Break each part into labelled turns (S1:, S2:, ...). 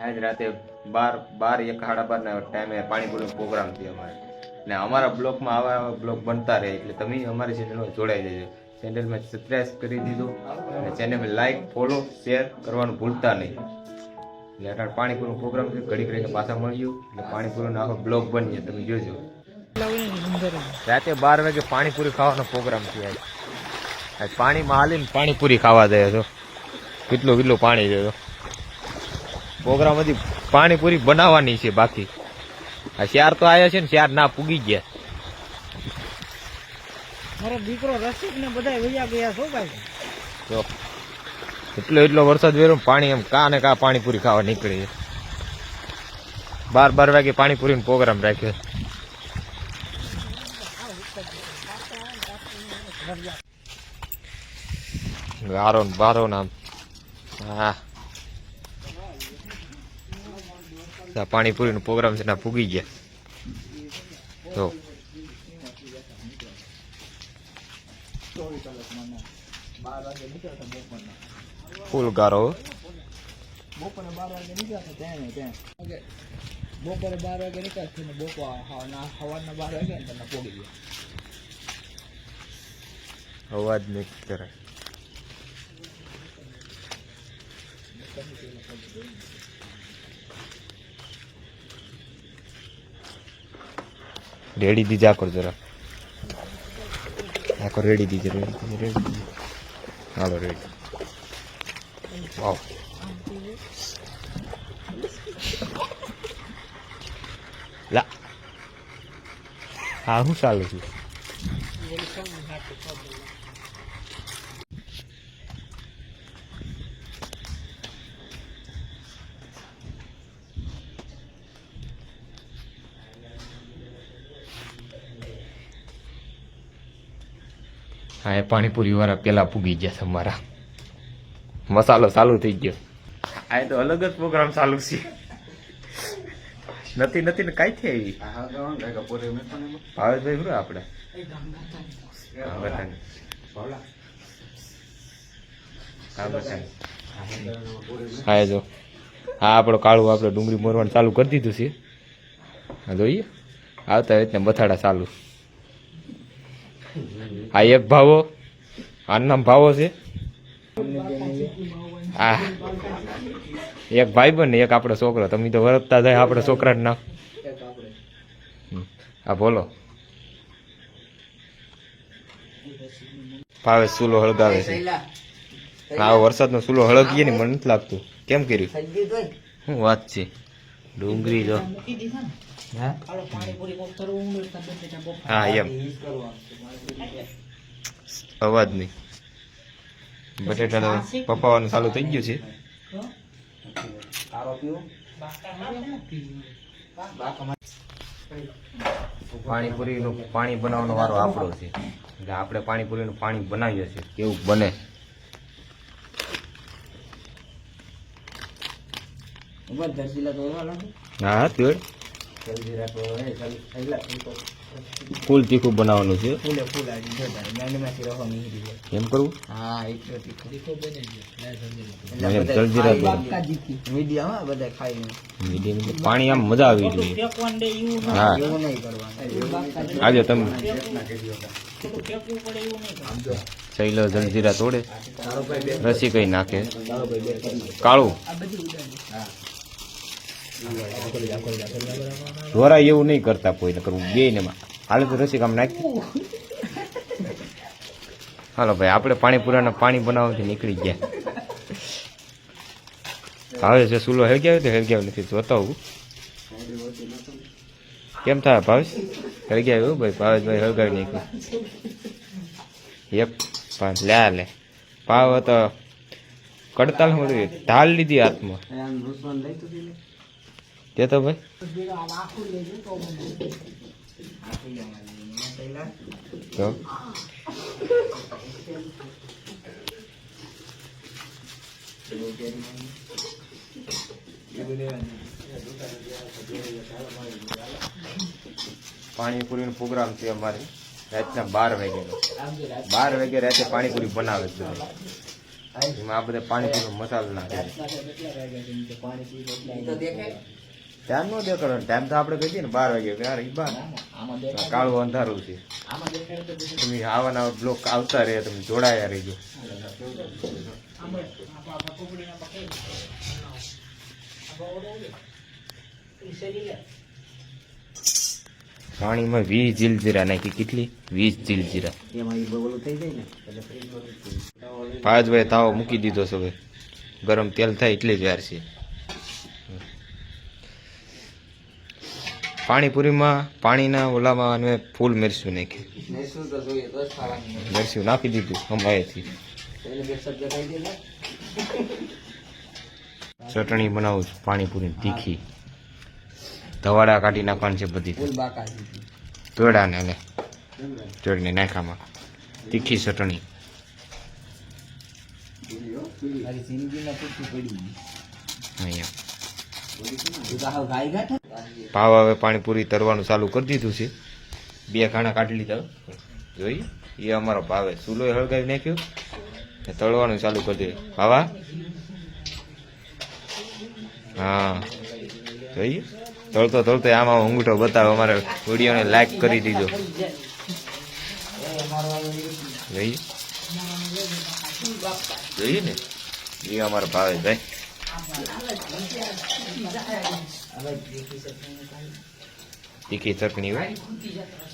S1: આજ રાતે 12 1 સાડા 12 ના ટાઈમે પાણીપુરીનો પ્રોગ્રામ છે અમારે. ને અમારા બ્લોગમાં આવા બ્લોગ બનતા રહે એટલે તમે અમારી ચેનલમાં જોડાઈ જજો. ચેનલમાં સબસ્ક્રાઇબ કરી દીધું અને ચેનલમાં લાઈક ફોલો શેર કરવાનું ભૂલતા નહીં. એટલે અત્યારે પાણીપુરીનો પ્રોગ્રામ છે, ઘડી ઘડીને પાછા મળ્યું એટલે પાણીપુરીનો આખો બ્લોગ બની તમે જોજો. રાતે 12 વાગે પાણીપુરી ખાવાનો પ્રોગ્રામ છે. આજ પાણીમાં હાલીને પાણીપુરી ખાવા જાય તો કેટલું પાણી છે. પ્રોગ્રામ હજી પાણીપુરી બનાવવાની છે બાકી. આ ચાર તો આવ્યા છે ને ચાર ના પૂગી ગયા.
S2: મારો દીકરો રસિક ને બધા વૈયા ગયા છો ભાઈ.
S1: તો એટલો વરસાદ વેરો પાણી એમ કા ને કા પાણીપુરી ખાવા નીકળી. 12 વાગે પાણીપુરીનો પ્રોગ્રામ રાખ્યો. ગારો ને બારો નામ હા પાણીપુરીનો પ્રોગ્રામ છે ના પૂગી ગયા. તો ફૂલ ગારો
S2: બપોરે 12 વાગે નીકળશે ત્યાં બપોરે 12 વાગે નીકળશે ને સવારના 12 વાગે ને તમને પોગી ગયા.
S1: અવાજ નહીં કરે. રેડી દીજા કર જરા આખો રેડી દીજે રેડી હાલો રેડી. વાવ લા હા હું ચાલુ છું. હા એ પાણીપુરી વાળા પેલા પૂગી ગયા તમારા. મસાલો ચાલુ થઈ ગયો. આ તો અલગ જ પ્રોગ્રામ ચાલુ છે. નથી ને કઈ થઈ ભાવેશભાઈ શું આપણે હા જો હા આપણો કાળું આપણે ડુંગળી મોરવાનું ચાલુ કરી દીધું છે. હા જોઈએ આવતા રીતના બથાડા ચાલુ. આ એક ભાવો આનું નામ ભાવો છે. આ એક ભાઈબંધ ને એક આપણો છોકરો. તમે તો વરતતા જાય આપણે છોકરાનું નામ. હા બોલો. ભાવે ચૂલો હળગાવે છે. આ વરસાદનો ચૂલો હળગીએ ને મને નથી લાગતું. કેમ કર્યું શું વાત છે. ડુંગળી જો હા એમ અવાજ નહીં. બટેટા પપાવાનું ચાલુ થઈ ગયું છે. પાણીપુરીનું પાણી બનાવવાનો વારો આપણો છે. એટલે આપણે પાણીપુરીનું પાણી બનાવીએ છીએ. કેવું બને હા તેડ ફૂલ તીખું બનાવવાનું છે. એમ કરવું પાણી આમ મજા આવી જોઈએ. હા આજે તમે ચૈલો જલજીરા તોડે રસી કઈ નાખે કાળું ઢોરા એવું નહીં કરતા કોઈને કરવું બે ને હાલે તો રસી કામ નાખી. હાલો ભાઈ આપણે પાણીપુરાના પાણી બનાવવાથી નીકળી ગયા. હવે છે ચૂલો હળગ્યાવ તો હળગ્યાવ નથી જોતા હું કેમ થાય ભાવેશ હળગ્યાવ ભાઈ ભાવેશભાઈ હળગાવી નાખ્યું. એક લે પાવ તો કડતાલ ઢાલ લીધી હાથમાં તે તો ભાઈ પાણીપુરીનો પ્રોગ્રામ છે અમારે રાતના 12 વાગ્યાનો. 12 વાગે રાતે પાણીપુરી બનાવે છે. એમાં આ બધા પાણીપુરી મસાલો નાખે છે. ટાઈમ નો દેખાડો, ટાઈમ તો આપણે કહી દઈએ ને 12 વાગે. યાર ઈ બાર કાળું અંધારું છે. તમે આવાના બ્લોક આવતા રહે, તમે જોડાયા રહેજો. પાણીમાં 20 જીલજીરા નાખી. કેટલી? 20 જીલજીરા. ભાઈ તાવો મૂકી દીધો છે. હવે ગરમ તેલ થાય એટલે જ વાર છે. પાણીપુરીમાં પાણીના ઓલામાં અને ફૂલ મરચું નાખી. મરચું નાખી દીધું અમારેથી. ચટણી બનાવું છું પાણીપુરી તીખી. ધવાડા કાઢી નાખવાની છે બધી. તોડા ને ચટણી નાખામાં તીખી ચટણી. ભાવ હવે પાણીપુરી તરવાનું ચાલુ કરી દીધું છે. 2 ખાણા કાઢી લીધા. જોઈ એ અમારો ભાવે ચૂલો હળગાવી નાખ્યો, તળવાનું ચાલુ કરી દે. ભાવા હા જોઈએ તળતો તળતો આમાં અંગૂઠો બતાવો. અમારે વિડીયોને લાઈક કરી દીધો. જોઈએ જોઈએ ને એ અમારો ભાવે ભાઈ. તીખી ચટણી હોય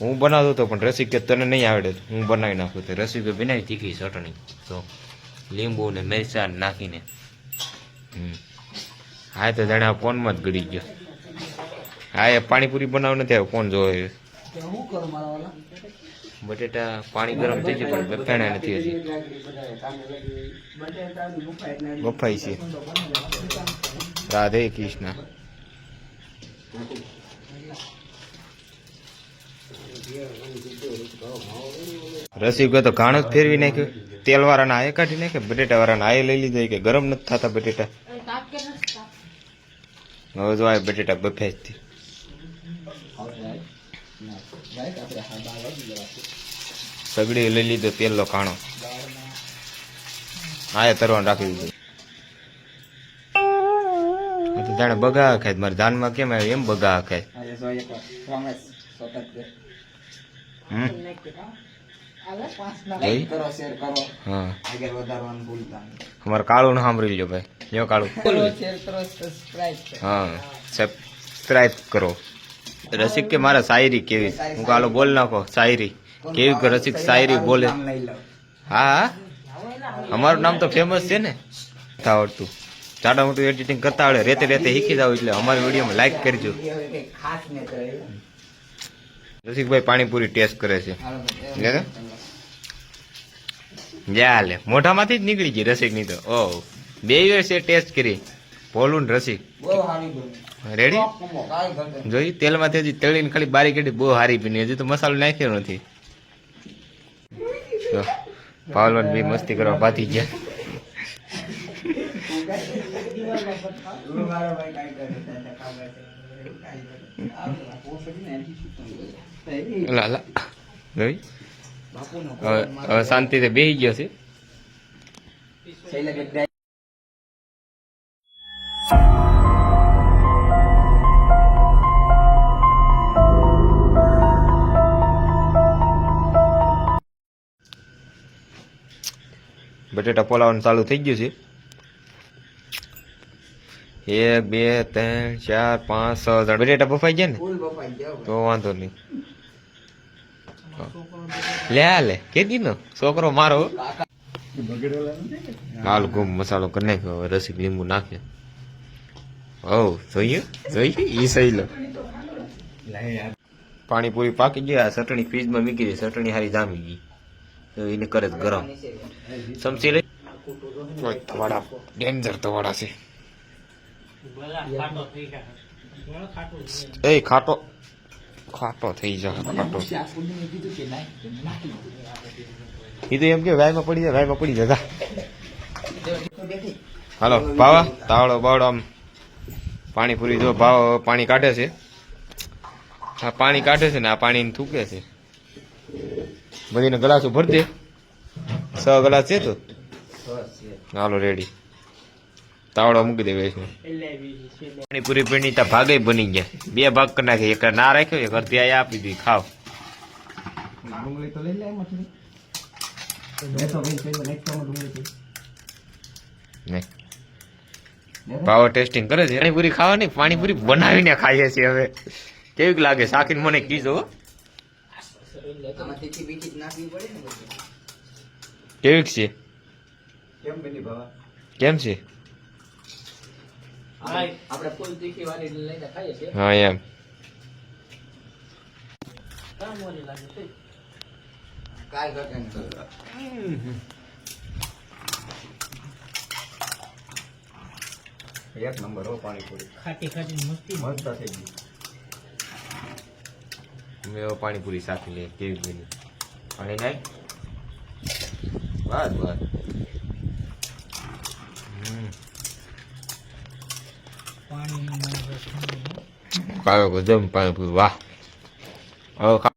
S1: હું બનાવતો હતો, પણ રસિક કે તને નહીં આવડે, હું બનાવી નાખું. તો રસિકે બનાવી તીખી ચટણી તો લીંબુ ને મરચાં નાખીને. હા તો જાણે આ ફોનમાં જ ગળી ગયો. હા એ પાણીપુરી બનાવ નથી આવ્યો, કોણ જોવે. બટેટા પાણી ગરમ થઈ ગયું પણ બફાણા નથી હજી. બફાઈ છે. રાધે કૃષ્ણ. રસિક તો ઘાણો જ ફેરવી નાખ્યો. તેલ વાળાના આયે કાઢી નાખે, બટેટા વાળાના આયે લઈ લીધા કે ગરમ નથી થતા બટેટા. હવે જો આ બટેટા બફાય જ. સગડી લઈ લીધો તેલનો કાણો. આયે તરવાનું રાખી દીધું. જાણે બગા ખાય. મારે ધાનમાં કેમ આવે એમ બગા ખાય. અમારે કાળું ને સાંભળી લો ભાઈ. યો કાળું હા સબસ્ક્રાઇબ કરો. રસિક કે મારા શાયરી કેવી? હું કાલો બોલ નાખો શાયરી કેવી કે રસિક શાયરી બોલે. હા અમારું નામ તો ફેમસ છે ને. આવડતું જાડા મોટું એડિટિંગ કરતા આવડે. રેતે રેતે શીખી જાવ એટલે અમારી વિડીયોમાં લાઈક કરજો. રસિકભાઈ પાણીપુરી ટેસ્ટ કરે છે. જા લે મોઢામાંથી જ નીકળી ગઈ રસિક ની તો. ઓહ 2 વર્ષે ટેસ્ટ કરી ભોલું ને રસિક. રેડી જોઈ તેલમાંથી હજી તળીને ખાલી બારી કાઢી. બહુ સારી બની. હજી તો મસાલો નાખ્યો નથી. પાવલવાન બી મસ્તી કરવા બાથી ગયા. હવે શાંતિથી બેસી ગયો છે. બટેટા પોલાવાનું ચાલુ થઈ ગયું છે. 1 2 3 4 5 6 બટેટા બફાઈ ગયા ને તો વાંધો નહીં. લે કેદી નો છોકરો મારો. હાલ ગુમ મસાલો કરી નાખ્યો. હવે રસિક લીંબુ નાખે. જોઈએ ઈ સહી લો. પાણીપુરી પાકી ગયા. ચટણી ફ્રીજમાં મૂકી દે. ચટણી હારી જામી ગઈ. એને કરે ગરમ. સમસી લઈ તવાડા ડેન્જર તવાડા છે. એ ખાટો થઈ જાય. ખાટો એ તો એમ કે વાયમાં પડી જાય. હાલો ભાવા તાવડો બાવડો આમ પાણીપુરી જો ભાવ પાણી કાઢે છે. આ પાણી કાઢે છે ને આ પાણી થૂકે છે. બધીને ગ્લાસો ભરી દે. 6 ગ્લાસ છે તો હાલો રેડી તાવડો મૂકી દે વેચમાં પાણીપુરી પીણી તા ભાગે બની ગયા 2 ભાગ કરી નાખે એક ના રાખ્યો એક અડધી આ આપી દીધી ખાવ
S2: ડુંગળી તો લઈ લે એમાં થોડી મેં તો ભાઈ કઈ નાખ્યામાં ડુંગળી
S1: નહીં પાવર ટેસ્ટિંગ કરે છે પાણીપુરી ખાવાની પાણીપુરી બનાવીને ખાઈએ છીએ હવે કેવીક લાગે શાકીન મને કીધો
S2: આમાં તીખી બીજી નાખવી પડે ને બધું.
S1: કેવીક છે
S2: કેમ બની ભાવા
S1: કેમ છે
S2: આપણે ફૂલ તીખી વાળી લઈને ખાઈએ છીએ
S1: હા એમ
S2: કાલ કરતા એક નંબર હો પાણીપુરી
S3: ખાટી ખાટી મસ્તી
S2: મસ્ત થઈ ગઈ
S1: મેં હવે પાણીપુરી શાકી લે કેવી બની પાણી નાખ બસ બસ
S3: પાણી
S1: કાયો જમ પાણીપુરી વાહ હવે